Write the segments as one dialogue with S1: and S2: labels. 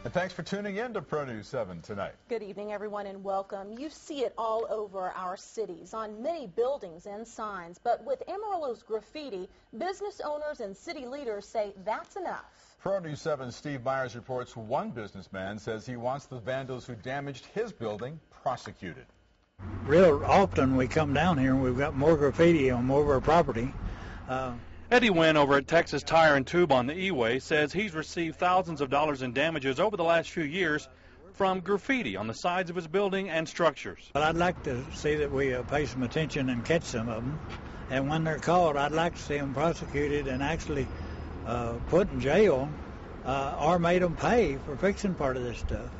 S1: And thanks for tuning in to Pro News 7 tonight.
S2: Good evening, everyone, and welcome. You see it all over our cities, on many buildings and signs. But with Amarillo's graffiti, business owners and city leaders say that's enough.
S1: Pro News 7's Steve Myers reports one businessman says he wants the vandals who damaged his building prosecuted.
S3: Real often we come down here and we've got more graffiti on more of our property.
S4: Eddie Wynn over at Texas Tire and Tube on the E-Way says he's received thousands of dollars in damages over the last few years from graffiti on the sides of his building and structures.
S3: But I'd like to see that we pay some attention and catch some of them. And when they're caught, I'd like to see them prosecuted and actually put in jail or made them pay for fixing part of this stuff.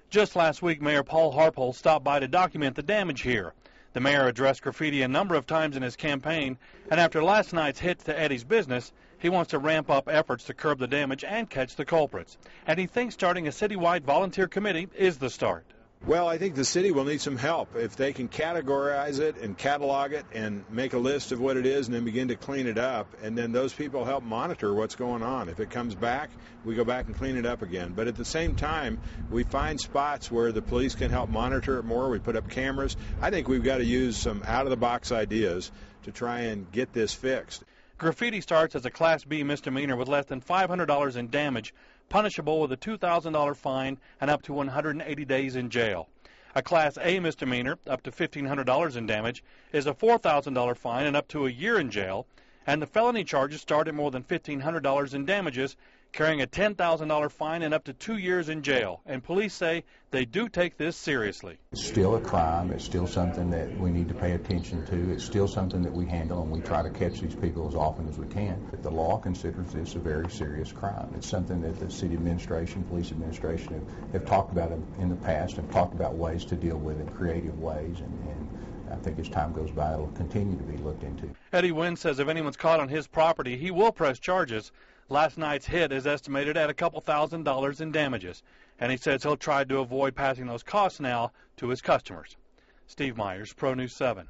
S4: Just last week, Mayor Paul Harpole stopped by to document the damage here. The mayor addressed graffiti a number of times in his campaign, and after last night's hit to Eddie's business, he wants to ramp up efforts to curb the damage and catch the culprits. And he thinks starting a citywide volunteer committee is the start.
S5: Well, I think the city will need some help. If they can categorize it and catalog it and make a list of what it is and then begin to clean it up, and then those people help monitor what's going on. If it comes back, we go back and clean it up again. But at the same time, we find spots where the police can help monitor it more. We put up cameras. I think we've got to use some out-of-the-box ideas to try and get this fixed.
S4: Graffiti starts as a Class B misdemeanor with less than $500 in damage, punishable with a $2,000 fine and up to 180 days in jail. A Class A misdemeanor, up to $1,500 in damage, is a $4,000 fine and up to a year in jail, and the felony charges start at more than $1,500 in damages, carrying a $10,000 fine and up to 2 years in jail. And police say they do take this seriously.
S6: It's still a crime. It's still something that we need to pay attention to. It's still something that we handle, and we try to catch these people as often as we can. But the law considers this a very serious crime. It's something that the city administration, police administration have talked about in the past and talked about ways to deal with it, creative ways, and I think as time goes by, it'll continue to be looked into.
S4: Eddie Wynn says if anyone's caught on his property, he will press charges. Last night's hit is estimated at a couple $1,000s in damages, and he says he'll try to avoid passing those costs now to his customers. Steve Myers, Pro News 7.